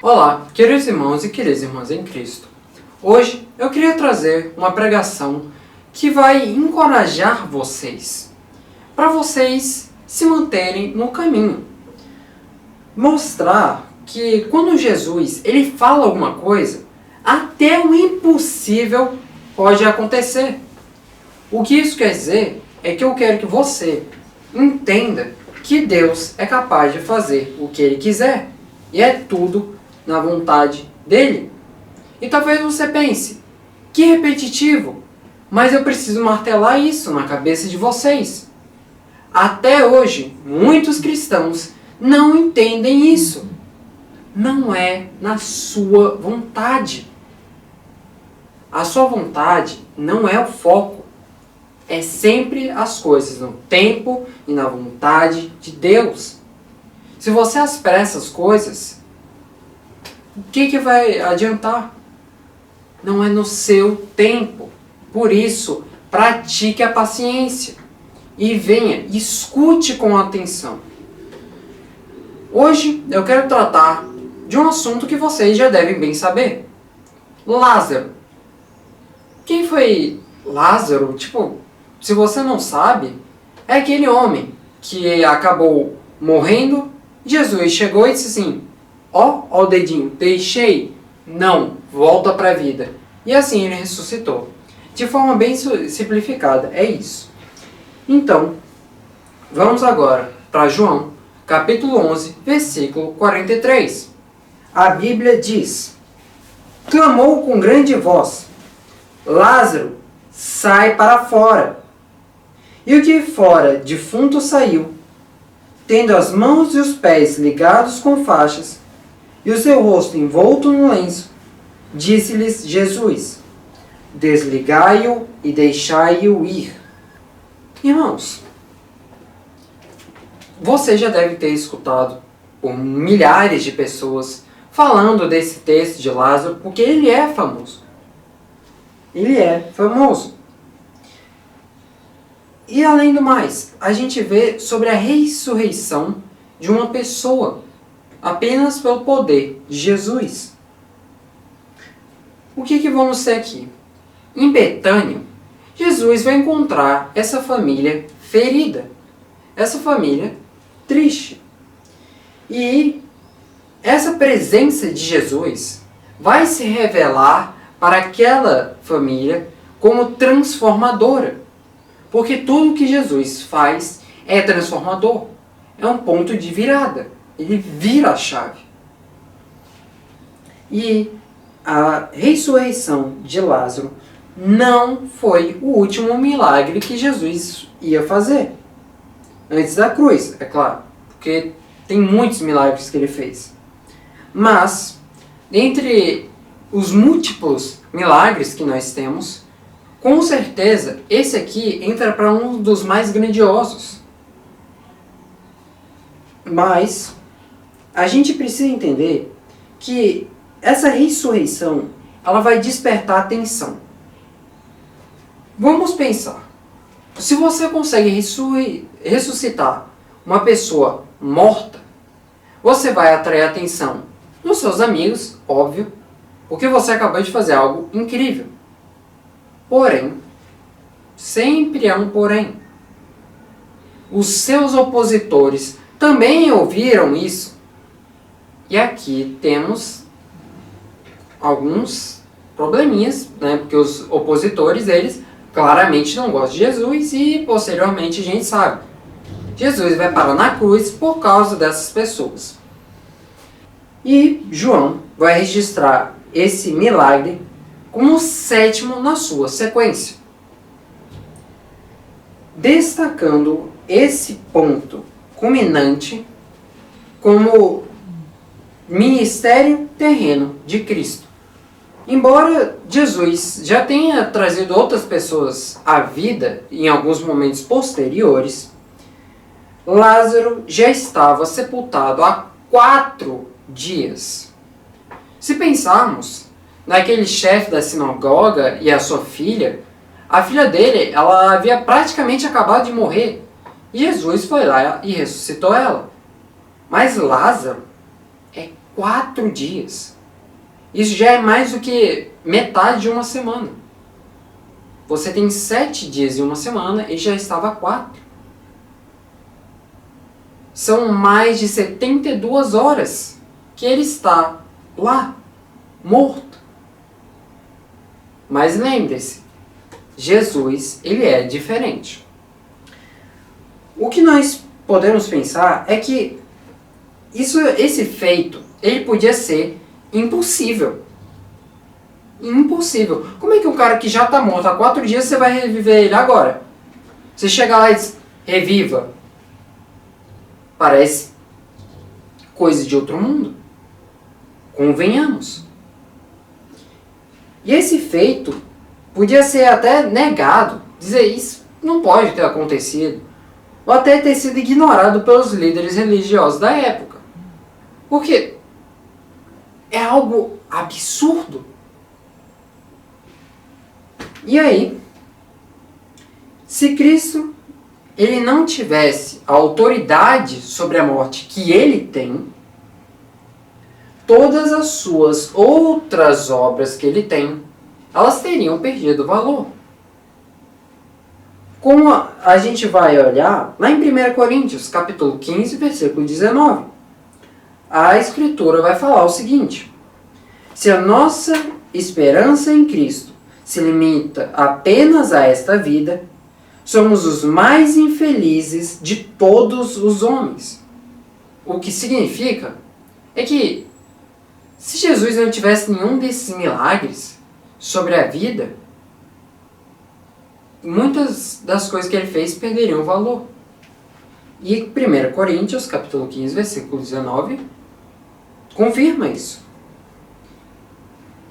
Olá, queridos irmãos e queridas irmãs em Cristo. Hoje eu queria trazer uma pregação que vai encorajar vocês, para vocês se manterem no caminho. Mostrar que quando Jesus ele fala alguma coisa, até o impossível pode acontecer. O que isso quer dizer é que eu quero que você entenda que Deus é capaz de fazer o que Ele quiser. E é tudo na vontade dEle. E talvez você pense, que repetitivo, mas eu preciso martelar isso na cabeça de vocês. Até hoje, muitos cristãos não entendem isso. Não é na sua vontade. A sua vontade não é o foco. É sempre as coisas no tempo e na vontade de Deus. Se você apressa as coisas, o que vai adiantar? Não é no seu tempo. Por isso, pratique a paciência. E venha, escute com atenção. Hoje eu quero tratar de um assunto que vocês já devem bem saber. Lázaro. Quem foi Lázaro? Se você não sabe, é aquele homem que acabou morrendo. Jesus chegou e disse assim, ó o dedinho, deixei, não, volta para a vida. E assim ele ressuscitou. De forma bem simplificada, é isso. Então, vamos agora para João, capítulo 11, versículo 43. A Bíblia diz, clamou com grande voz, Lázaro, sai para fora. E o de fora defunto saiu, tendo as mãos e os pés ligados com faixas, e o seu rosto envolto no lenço, disse-lhes Jesus, desligai-o e deixai-o ir. Irmãos, você já deve ter escutado por milhares de pessoas falando desse texto de Lázaro, porque ele é famoso. Ele é famoso. E além do mais, a gente vê sobre a ressurreição de uma pessoa, apenas pelo poder de Jesus. O que vamos ter aqui? Em Betânia, Jesus vai encontrar essa família ferida, essa família triste. E essa presença de Jesus vai se revelar para aquela família como transformadora. Porque tudo que Jesus faz é transformador. É um ponto de virada. Ele vira a chave. E a ressurreição de Lázaro não foi o último milagre que Jesus ia fazer. Antes da cruz, é claro. Porque tem muitos milagres que ele fez. Mas, dentre os múltiplos milagres que nós temos, com certeza, esse aqui entra para um dos mais grandiosos. Mas, a gente precisa entender que essa ressurreição, ela vai despertar atenção. Vamos pensar. Se você consegue ressuscitar uma pessoa morta, você vai atrair a atenção dos seus amigos, óbvio, porque você acabou de fazer algo incrível. Porém, sempre há um porém. Os seus opositores também ouviram isso. E aqui temos alguns probleminhas, né? Porque os opositores, eles claramente não gostam de Jesus e posteriormente a gente sabe. Jesus vai parar na cruz por causa dessas pessoas. E João vai registrar esse milagre como o sétimo na sua sequência, destacando esse ponto culminante como ministério terreno de Cristo. Embora Jesus já tenha trazido outras pessoas à vida em alguns momentos posteriores, Lázaro já estava sepultado há 4 dias. Se pensarmos naquele chefe da sinagoga e a sua filha, a filha dele, ela havia praticamente acabado de morrer. E Jesus foi lá e ressuscitou ela. Mas Lázaro, é 4 dias. Isso já é mais do que metade de uma semana. Você tem 7 dias em uma semana e já estava 4. São mais de 72 horas que ele está lá, morto. Mas lembre-se, Jesus, ele é diferente. O que nós podemos pensar é que esse feito, ele podia ser impossível. Impossível. Como é que um cara que já está morto há 4 dias, você vai reviver ele agora? Você chega lá e diz, reviva. Parece coisa de outro mundo. Convenhamos. E esse feito podia ser até negado. Dizer isso não pode ter acontecido. Ou até ter sido ignorado pelos líderes religiosos da época. Porque é algo absurdo. E aí, se Cristo ele não tivesse a autoridade sobre a morte que ele tem, todas as suas outras obras que ele tem, elas teriam perdido valor. Como a gente vai olhar lá em 1 Coríntios, capítulo 15, versículo 19. A Escritura vai falar o seguinte: se a nossa esperança em Cristo se limita apenas a esta vida, somos os mais infelizes de todos os homens. O que significa é que se Jesus não tivesse nenhum desses milagres sobre a vida, muitas das coisas que ele fez perderiam valor. E 1 Coríntios, capítulo 15, versículo 19, confirma isso.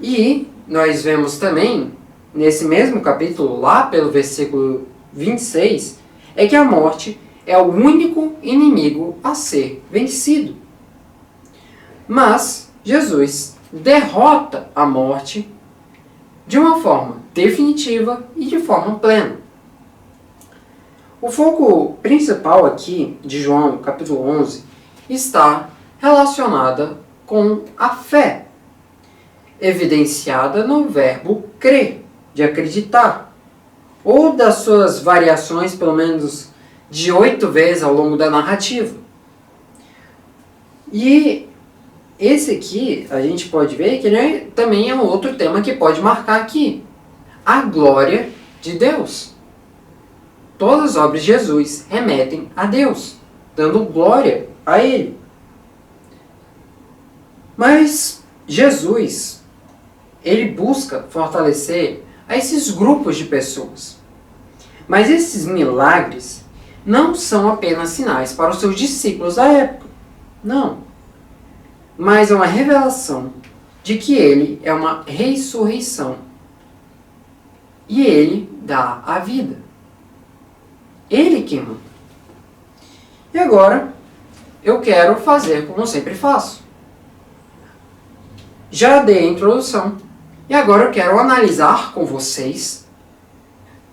E nós vemos também, nesse mesmo capítulo, lá pelo versículo 26, é que a morte é o único inimigo a ser vencido. Mas Jesus derrota a morte de uma forma definitiva e de forma plena. O foco principal aqui de João, capítulo 11, está relacionada com a fé, evidenciada no verbo crer, de acreditar, ou das suas variações, pelo menos de 8 vezes ao longo da narrativa. E esse aqui, a gente pode ver que ele também é um outro tema que pode marcar aqui. A glória de Deus. Todas as obras de Jesus remetem a Deus, dando glória a Ele. Mas Jesus, ele busca fortalecer a esses grupos de pessoas. Mas esses milagres não são apenas sinais para os seus discípulos da época. Não. Mas é uma revelação de que ele é uma ressurreição. E ele dá a vida. Ele que manda. E agora, eu quero fazer como eu sempre faço. Já dei a introdução. E agora eu quero analisar com vocês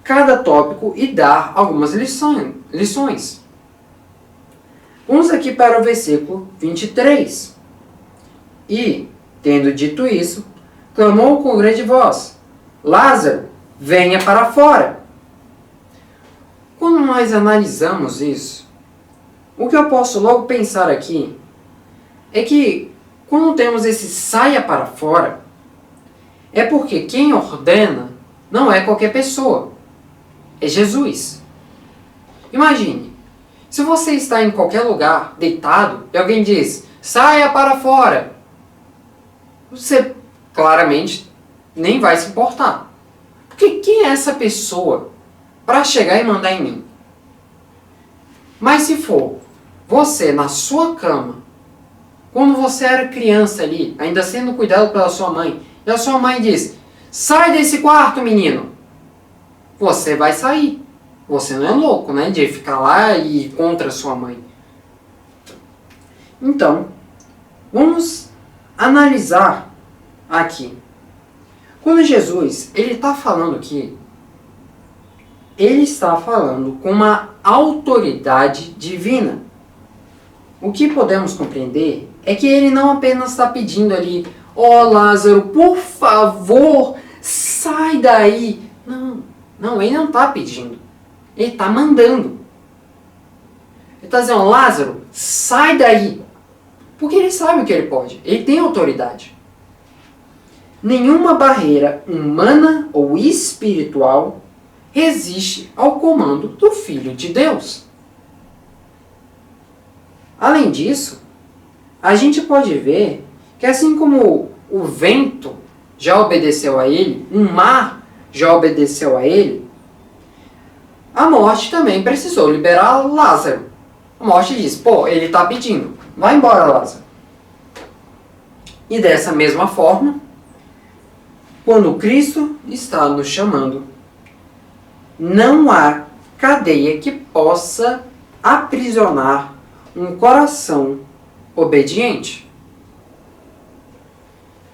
cada tópico e dar algumas lições. Vamos aqui para o versículo 23. E, tendo dito isso, clamou com grande voz: Lázaro, venha para fora. Quando nós analisamos isso, o que eu posso logo pensar aqui é que quando temos esse saia para fora, é porque quem ordena não é qualquer pessoa, é Jesus. Imagine, se você está em qualquer lugar, deitado, e alguém diz, saia para fora, você claramente nem vai se importar. Porque quem é essa pessoa para chegar e mandar em mim? Mas se for você na sua cama, quando você era criança ali, ainda sendo cuidado pela sua mãe, e a sua mãe diz, sai desse quarto, menino, você vai sair. Você não é louco, né, de ficar lá e ir contra a sua mãe. Então, vamos analisar aqui. Quando Jesus, ele está falando aqui, ele está falando com uma autoridade divina. O que podemos compreender é que ele não apenas está pedindo ali, ó Lázaro, por favor, sai daí. Não, ele não está pedindo. Ele está mandando. Ele está dizendo, Lázaro, sai daí. Porque ele sabe o que ele pode. Ele tem autoridade. Nenhuma barreira humana ou espiritual resiste ao comando do Filho de Deus. Além disso, a gente pode ver que assim como o vento já obedeceu a ele, o mar já obedeceu a ele, a morte também precisou liberar Lázaro. A morte diz, pô, ele está pedindo, vai embora, Lázaro. E dessa mesma forma, quando Cristo está nos chamando, não há cadeia que possa aprisionar um coração obediente.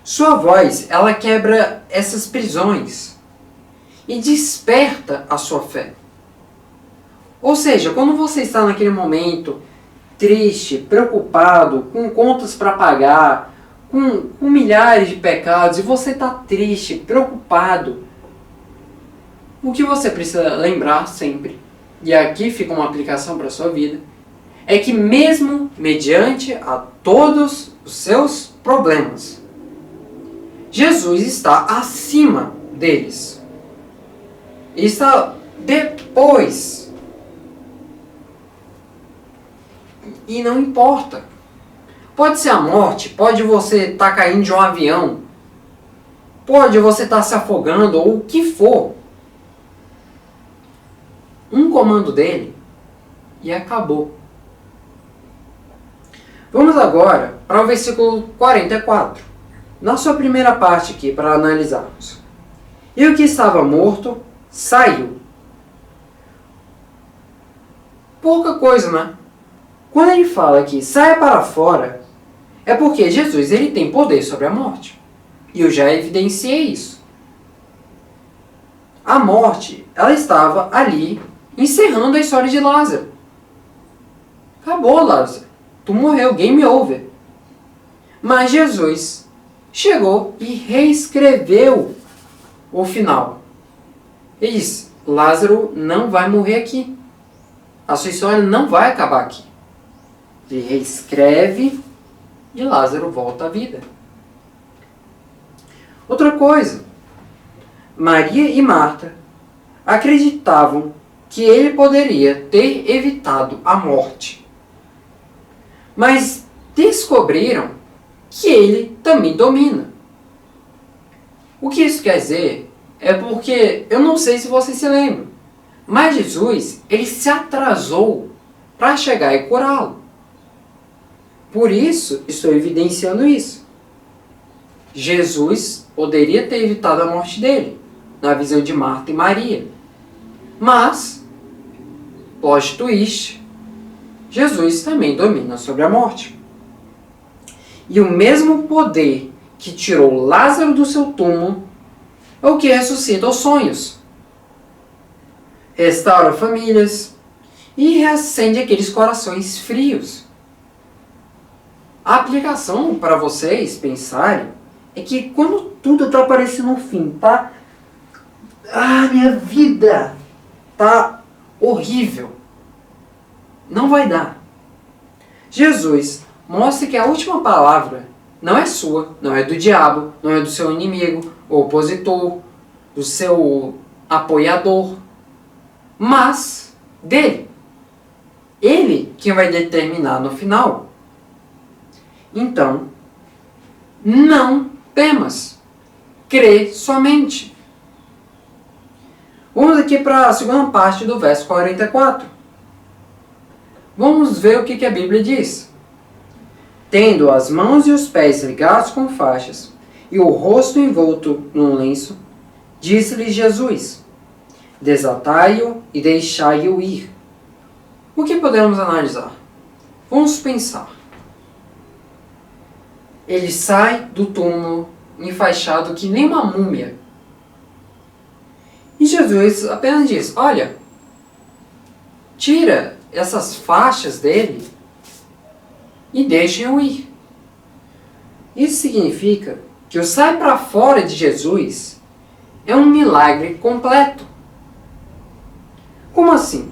Sua voz, ela quebra essas prisões e desperta a sua fé. Ou seja, quando você está naquele momento triste, preocupado, com contas para pagar, com milhares de pecados, e você está triste, preocupado, o que você precisa lembrar sempre, e aqui fica uma aplicação para a sua vida, é que mesmo mediante a todos os seus problemas, Jesus está acima deles. Ele está depois. E não importa. Pode ser a morte, pode você estar caindo de um avião, pode você estar se afogando, ou o que for. Um comando dele e acabou. Vamos agora para o versículo 44. Na sua primeira parte aqui, para analisarmos. E o que estava morto saiu. Pouca coisa, né? Quando ele fala que saia para fora, é porque Jesus ele tem poder sobre a morte. E eu já evidenciei isso. A morte, ela estava ali, encerrando a história de Lázaro. Acabou, Lázaro. Tu morreu, game over. Mas Jesus chegou e reescreveu o final. Ele disse, Lázaro não vai morrer aqui. A sua história não vai acabar aqui. Ele reescreve e Lázaro volta à vida. Outra coisa, Maria e Marta acreditavam que ele poderia ter evitado a morte. Mas descobriram que ele também domina. O que isso quer dizer é porque, eu não sei se vocês se lembram, mas Jesus, ele se atrasou para chegar e curá-lo. Por isso, estou evidenciando isso. Jesus poderia ter evitado a morte dele, na visão de Marta e Maria. Mas, plot twist, Jesus também domina sobre a morte. E o mesmo poder que tirou Lázaro do seu túmulo é o que ressuscita os sonhos, restaura famílias e reacende aqueles corações frios. A aplicação para vocês pensarem é que quando tudo está parecendo um fim, tá? Minha vida tá horrível. Não vai dar. Jesus mostra que a última palavra não é sua, não é do diabo, não é do seu inimigo, opositor, do seu apoiador, mas dele. Ele que vai determinar no final. Então, não temas, crê somente. Vamos aqui para a segunda parte do verso 44. Vamos ver o que a Bíblia diz. Tendo as mãos e os pés ligados com faixas e o rosto envolto num lenço, disse-lhe Jesus, desatai-o e deixai-o ir. O que podemos analisar? Vamos pensar. Ele sai do túmulo enfaixado que nem uma múmia. E Jesus apenas diz, olha, tira essas faixas dele e deixem-o ir. Isso significa que o sai para fora de Jesus é um milagre completo. Como assim?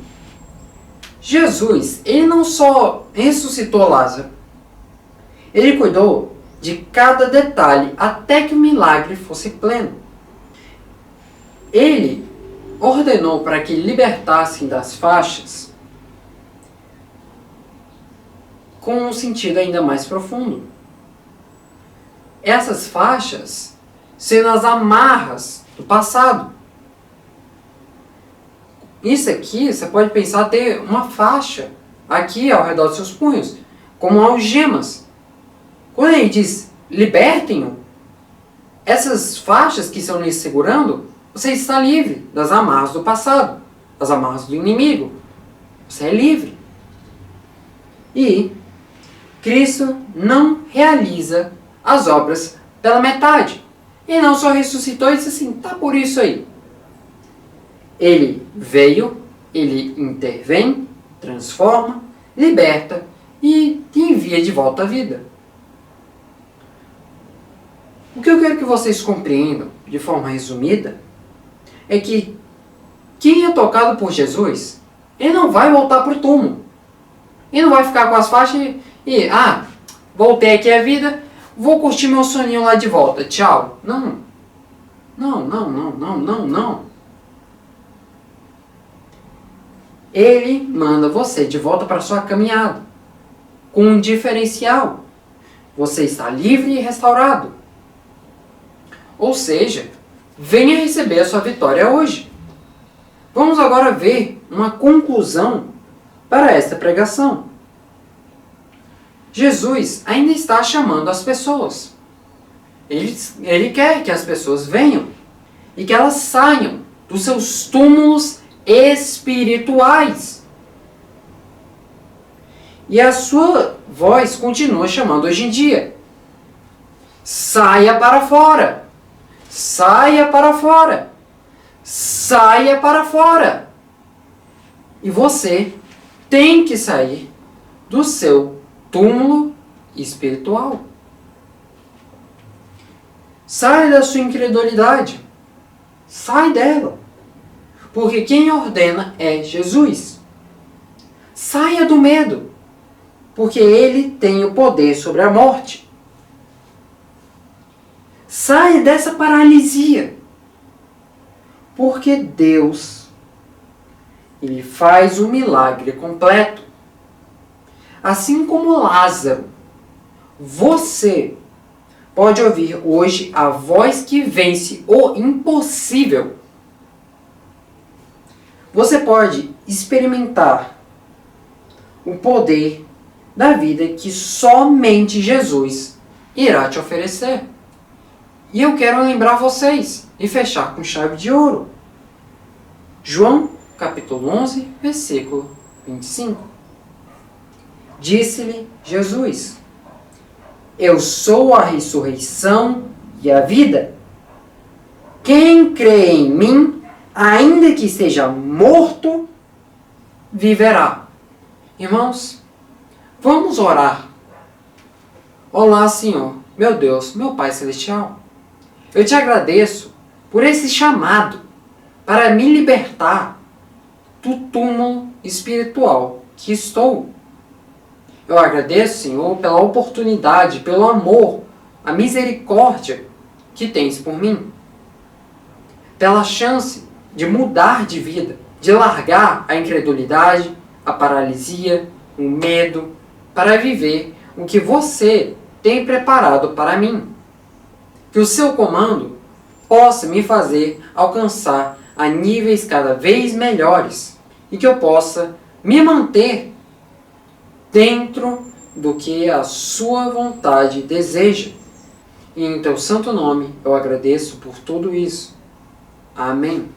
Jesus, ele não só ressuscitou Lázaro, ele cuidou de cada detalhe até que o milagre fosse pleno. Ele ordenou para que libertassem das faixas com um sentido ainda mais profundo. Essas faixas sendo as amarras do passado. Isso aqui, você pode pensar ter uma faixa aqui ao redor dos seus punhos, como algemas. Quando ele diz, libertem-o, essas faixas que estão lhe segurando, você está livre das amarras do passado, das amarras do inimigo. Você é livre. E Cristo não realiza as obras pela metade. Ele não só ressuscitou e disse assim, tá por isso aí. Ele veio, ele intervém, transforma, liberta e te envia de volta à vida. O que eu quero que vocês compreendam, de forma resumida, é que quem é tocado por Jesus, ele não vai voltar para o túmulo. Ele não vai ficar com as faixas e voltei aqui à vida, vou curtir meu soninho lá de volta, tchau. Não. Não. Ele manda você de volta para sua caminhada, com um diferencial. Você está livre e restaurado. Ou seja, venha receber a sua vitória hoje. Vamos agora ver uma conclusão para esta pregação. Jesus ainda está chamando as pessoas. Ele quer que as pessoas venham e que elas saiam dos seus túmulos espirituais. E a sua voz continua chamando hoje em dia. Saia para fora. Saia para fora. Saia para fora. E você tem que sair do seu túmulo espiritual. Sai da sua incredulidade. Sai dela. Porque quem ordena é Jesus. Saia do medo. Porque ele tem o poder sobre a morte. Saia dessa paralisia. Porque Deus, ele faz o milagre completo. Assim como Lázaro, você pode ouvir hoje a voz que vence o impossível. Você pode experimentar o poder da vida que somente Jesus irá te oferecer. E eu quero lembrar vocês e fechar com chave de ouro. João, capítulo 11, versículo 25. Disse-lhe Jesus: Eu sou a ressurreição e a vida. Quem crê em mim, ainda que esteja morto, viverá. Irmãos, vamos orar. Olá, Senhor, meu Deus, meu Pai Celestial. Eu te agradeço por esse chamado para me libertar do túmulo espiritual que estou. Eu agradeço, Senhor, pela oportunidade, pelo amor, a misericórdia que tens por mim. Pela chance de mudar de vida, de largar a incredulidade, a paralisia, o medo, para viver o que você tem preparado para mim. Que o seu comando possa me fazer alcançar a níveis cada vez melhores e que eu possa me manter dentro do que a sua vontade deseja. E em teu santo nome eu agradeço por tudo isso. Amém.